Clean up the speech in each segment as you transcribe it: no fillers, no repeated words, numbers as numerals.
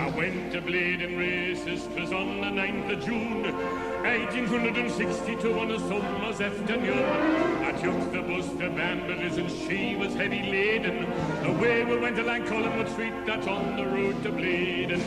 I went to bleeding races, 'twas on the 9th of June, 1862 on a summer's afternoon. I took the bus to Banbury's and she was heavy laden. Away we went along Collingwood Street, that's on the road to Bleeding.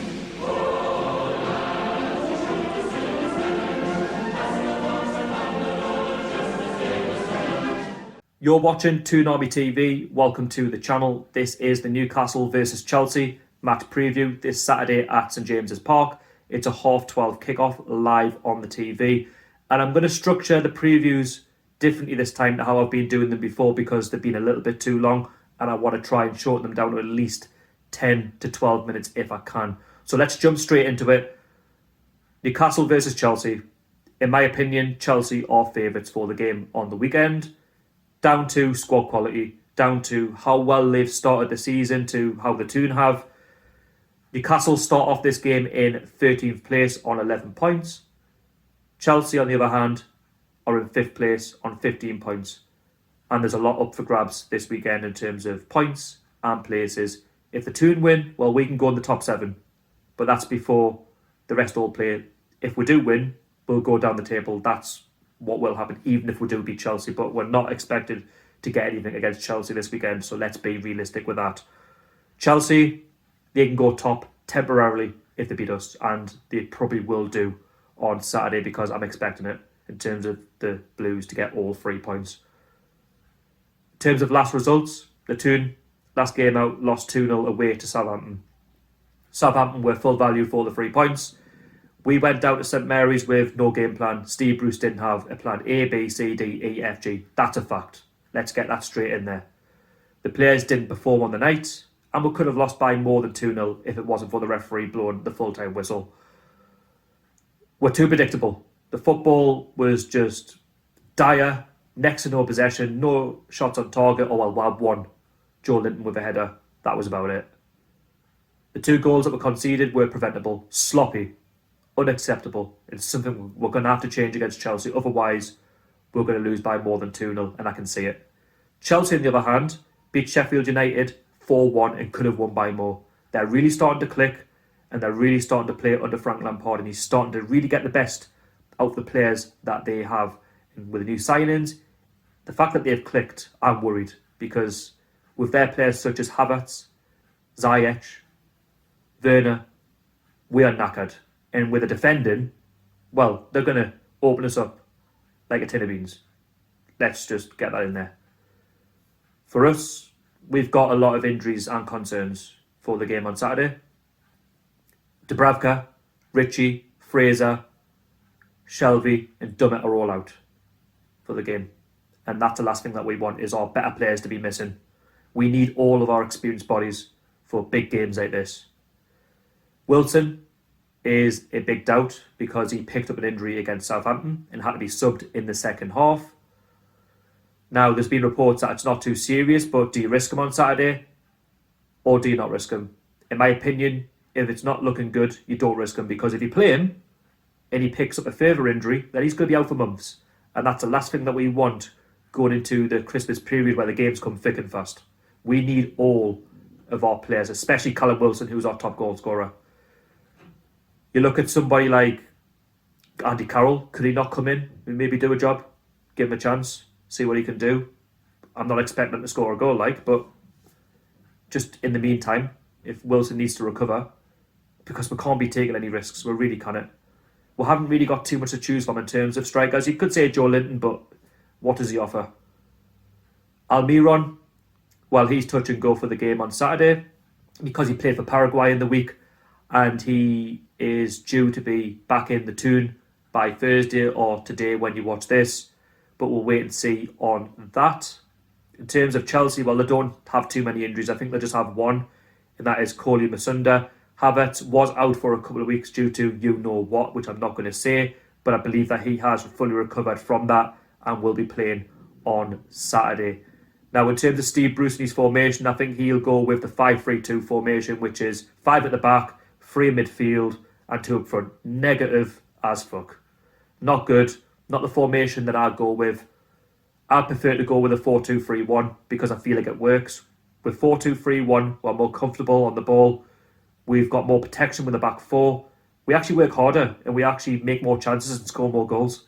You're watching TOON Army TV. Welcome to the channel. This is the Newcastle versus Chelsea match preview this Saturday at St James's Park. It's a 12:30 kickoff live on the TV. And I'm going to structure the previews differently this time to how I've been doing them before because they've been a little bit too long and I want to try and shorten them down to at least 10 to 12 minutes if I can. So let's jump straight into it. Newcastle versus Chelsea. In my opinion, Chelsea are favourites for the game on the weekend. Down to squad quality, down to how well they've started the season, to how the TOON have. Newcastle start off this game in 13th place on 11 points. Chelsea, on the other hand, are in 5th place on 15 points. And there's a lot up for grabs this weekend in terms of points and places. If the TOON win, well, we can go in the top 7. But that's before the rest all play. If we do win, we'll go down the table. That's what will happen, even if we do beat Chelsea. But we're not expected to get anything against Chelsea this weekend, so let's be realistic with that. Chelsea, they can go top temporarily if they beat us, and they probably will do on Saturday because I'm expecting it in terms of the Blues to get all 3 points. In terms of last results, the TOON, last game out, lost 2-0 away to Southampton. Southampton were full value for the 3 points. We went down to St Mary's with no game plan. Steve Bruce didn't have a plan A, B, C, D, E, F, G. That's a fact. Let's get that straight in there. The players didn't perform on the night, and we could have lost by more than 2-0 if it wasn't for the referee blowing the full-time whistle. We're too predictable. The football was just dire, next to no possession, no shots on target. Oh, well, we had one. Joe Linton with a header. That was about it. The 2 goals that were conceded were preventable, sloppy, unacceptable. It's something we're going to have to change against Chelsea. Otherwise, we're going to lose by more than 2-0, and I can see it. Chelsea, on the other hand, beat Sheffield United 4-1 and could have won by more. They're really starting to click, and they're really starting to play under Frank Lampard, and he's starting to really get the best out of the players that they have. And with the new signings, the fact that they've clicked, I'm worried, because with their players such as Havertz, Ziyech, Werner, we are knackered. And with the defending, well, they're going to open us up like a tin of beans. Let's just get that in there. For us, we've got a lot of injuries and concerns for the game on Saturday. Dubravka, Ritchie, Fraser, Shelvey and Dummett are all out for the game. And that's the last thing that we want, is our better players to be missing. We need all of our experienced bodies for big games like this. Wilson is a big doubt because he picked up an injury against Southampton and had to be subbed in the second half. Now, there's been reports that it's not too serious, but do you risk him on Saturday or do you not risk him? In my opinion, if it's not looking good, you don't risk him, because if you play him and he picks up a further injury, then he's going to be out for months. And that's the last thing that we want going into the Christmas period where the games come thick and fast. We need all of our players, especially Callum Wilson, who's our top goal scorer. You look at somebody like Andy Carroll. Could he not come in and maybe do a job? Give him a chance, see what he can do. I'm not expecting him to score a goal, but just in the meantime, if Wilson needs to recover, because we can't be taking any risks, we really can't. We haven't really got too much to choose from in terms of strikers. You could say Joe Linton, but what does he offer? Almiron, well, he's touch and go for the game on Saturday because he played for Paraguay in the week, and he is due to be back in the TOON by Thursday or today when you watch this, but we'll wait and see on that. In terms of Chelsea, well, they don't have too many injuries. I think they just have one, and that is Kohli Masunda. Havertz was out for a couple of weeks due to you-know-what, which I'm not going to say, but I believe that he has fully recovered from that and will be playing on Saturday. Now, in terms of Steve Bruce and his formation, I think he'll go with the 5-3-2 formation, which is 5 at the back, 3 in midfield, and 2 up front. Negative as fuck. Not good. Not the formation that I'd go with. I'd prefer to go with a 4-2-3-1 because I feel like it works. With 4-2-3-1, we're more comfortable on the ball. We've got more protection with the back four. We actually work harder and we actually make more chances and score more goals.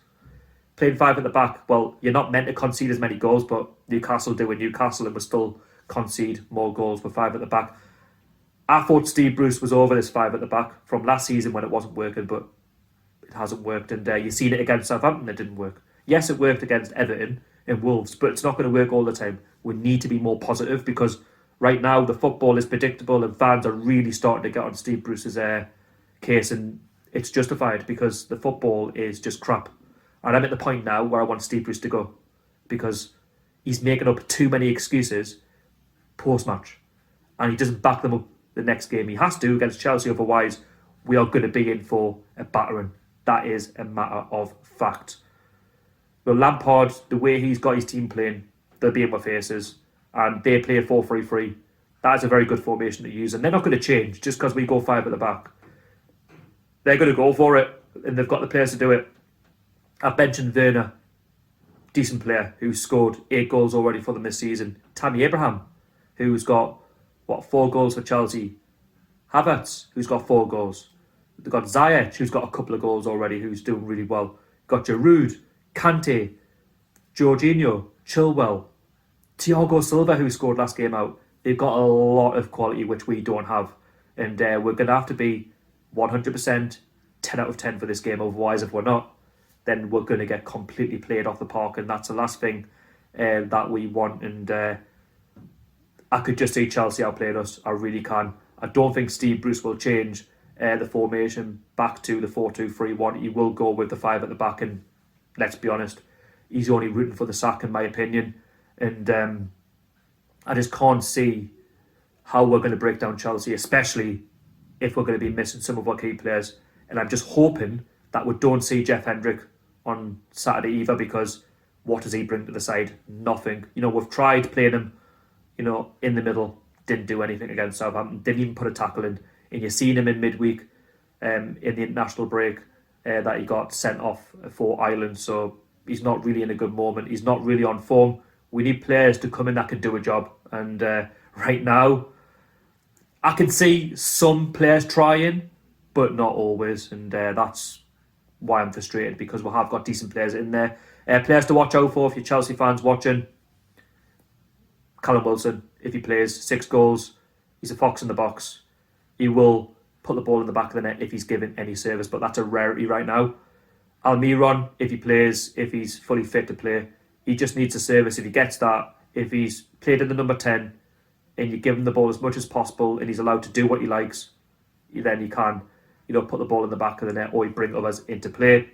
Playing five at the back, well, you're not meant to concede as many goals, but Newcastle do in Newcastle and we still concede more goals with five at the back. I thought Steve Bruce was over this five at the back from last season when it wasn't working, but it hasn't worked. And you've seen it against Southampton, it didn't work. Yes, it worked against Everton and Wolves, but it's not going to work all the time. We need to be more positive because right now the football is predictable and fans are really starting to get on Steve Bruce's case, and it's justified because the football is just crap. And I'm at the point now where I want Steve Bruce to go because he's making up too many excuses post-match and he doesn't back them up the next game. He has to against Chelsea, otherwise we are going to be in for a battering. That is a matter of fact. But Lampard, the way he's got his team playing, they'll be in my faces and they play a 4-3-3. That is a very good formation to use and they're not going to change just because we go five at the back. They're going to go for it and they've got the players to do it. I've mentioned Werner, decent player who's scored 8 goals already for them this season. Tammy Abraham, who's got 4 goals for Chelsea. Havertz, who's got 4 goals. They've got Ziyech, who's got a couple of goals already, who's doing really well. Got Giroud, Kante, Jorginho, Chilwell, Thiago Silva, who scored last game out. They've got a lot of quality which we don't have, and we're going to have to be 100% 10 out of 10 for this game. Otherwise, if we're not, then we're going to get completely played off the park, and that's the last thing that we want. And I could just see Chelsea outplaying us. I really can. I don't think Steve Bruce will change the formation back to the 4-2-3-1. He will go with the 5 at the back, and let's be honest, he's only rooting for the sack in my opinion. And I just can't see how we're going to break down Chelsea, especially if we're going to be missing some of our key players. And I'm just hoping that we don't see Jeff Hendrick on Saturday either, because what does he bring to the side? Nothing. We've tried playing him, in the middle, didn't do anything against Southampton, didn't even put a tackle in. And you've seen him in midweek in the international break that he got sent off for Ireland. So he's not really in a good moment. He's not really on form. We need players to come in that can do a job. And right now, I can see some players trying, but not always. And that's why I'm frustrated, because we have got decent players in there. Players to watch out for if you're Chelsea fans watching. Callum Wilson, if he plays, 6 goals. He's a fox in the box. He will put the ball in the back of the net if he's given any service, but that's a rarity right now. Almiron, if he plays, if he's fully fit to play, he just needs a service. If he gets that, if he's played in the number 10 and you give him the ball as much as possible and he's allowed to do what he likes, then he can, put the ball in the back of the net or he bring others into play.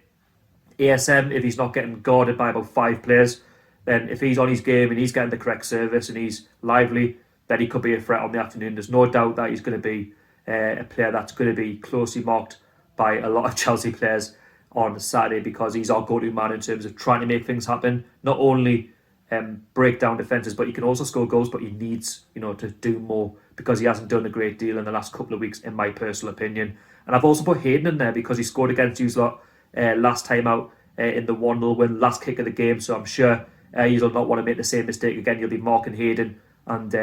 ASM, if he's not getting guarded by about 5 players, then if he's on his game and he's getting the correct service and he's lively, then he could be a threat on the afternoon. There's no doubt that he's going to be a player that's going to be closely marked by a lot of Chelsea players on Saturday, because he's our go-to man in terms of trying to make things happen. Not only break down defences, but he can also score goals, but he needs to do more, because he hasn't done a great deal in the last couple of weeks, in my personal opinion. And I've also put Hayden in there because he scored against you lot last time out in the 1-0 win, last kick of the game. So I'm sure you'll not want to make the same mistake again. You'll be marking Hayden, and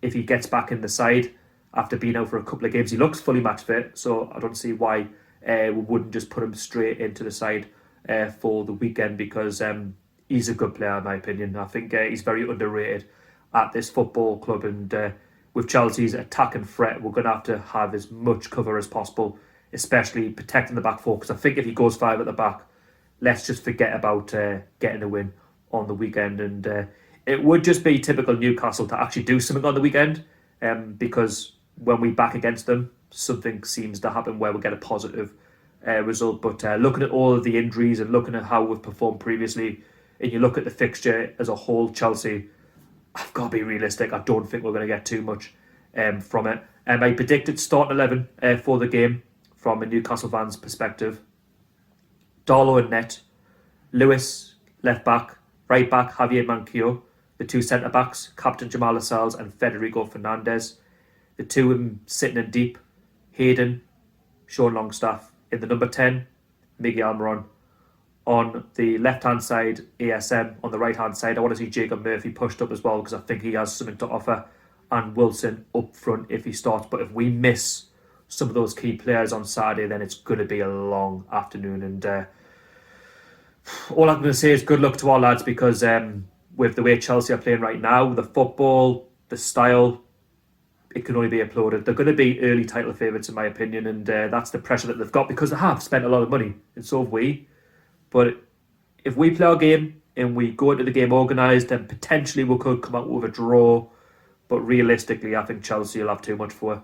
if he gets back in the side after being out for a couple of games, he looks fully match fit. So I don't see why we wouldn't just put him straight into the side for the weekend, because he's a good player in my opinion. I think he's very underrated at this football club, and with Chelsea's attack and threat, we're going to have as much cover as possible, especially protecting the back four, because I think if he goes 5 at the back, let's just forget about getting a win on the weekend. And it would just be typical Newcastle to actually do something on the weekend, because when we back against them, something seems to happen where we get a positive result. But looking at all of the injuries and looking at how we've performed previously, and you look at the fixture as a whole, Chelsea, I've got to be realistic. I don't think we're going to get too much from it. I predicted starting 11 for the game from a Newcastle fan's perspective. Darlow in net, Lewis left back, right back Javier Manquillo, the 2 centre backs Captain Jamal Lascelles and Federico Fernandez, the 2 of them sitting in deep, Hayden, Sean Longstaff. In the number 10, Miguel Almiron. On the left hand side, ASM. On the right hand side, I want to see Jacob Murphy pushed up as well, because I think he has something to offer, and Wilson up front if he starts. But if we miss some of those key players on Saturday, then it's going to be a long afternoon. And all I'm going to say is good luck to our lads, because with the way Chelsea are playing right now, the football, the style, it can only be applauded. They're going to be early title favourites in my opinion, and that's the pressure that they've got, because they have spent a lot of money, and so have we. But if we play our game and we go into the game organised, then potentially we could come out with a draw. But realistically, I think Chelsea will have too much for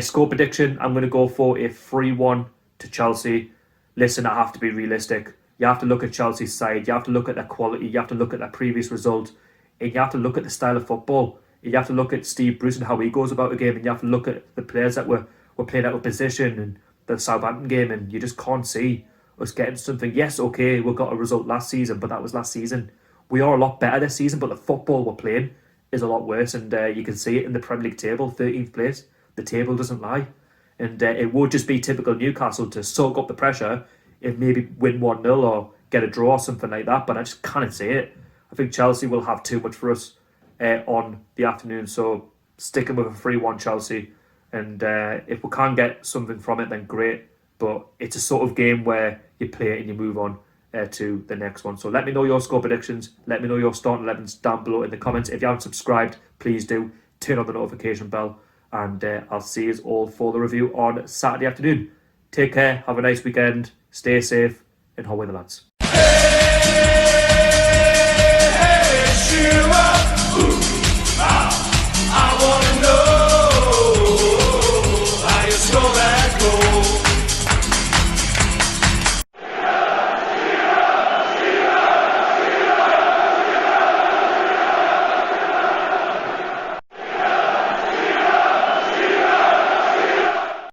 score prediction. I'm going to go for a 3-1 to Chelsea. Listen, I have to be realistic. You have to look at Chelsea's side. You have to look at their quality. You have to look at their previous result. And you have to look at the style of football. You have to look at Steve Bruce and how he goes about the game. And you have to look at the players that were playing out of position and the Southampton game. And you just can't see us getting something. Yes, okay, we got a result last season, but that was last season. We are a lot better this season, but the football we're playing is a lot worse. And you can see it in the Premier League table, 13th place. The table doesn't lie. And it would just be typical Newcastle to soak up the pressure and maybe win 1-0 or get a draw or something like that. But I just can't see it. I think Chelsea will have too much for us on the afternoon. So sticking with a 3-1 Chelsea. And if we can get something from it, then great. But it's a sort of game where you play it and you move on to the next one. So let me know your score predictions. Let me know your starting 11s down below in the comments. If you haven't subscribed, please do. Turn on the notification bell. And I'll see you all for the review on Saturday afternoon. Take care. Have a nice weekend. Stay safe. And away the lads. Hey, hey,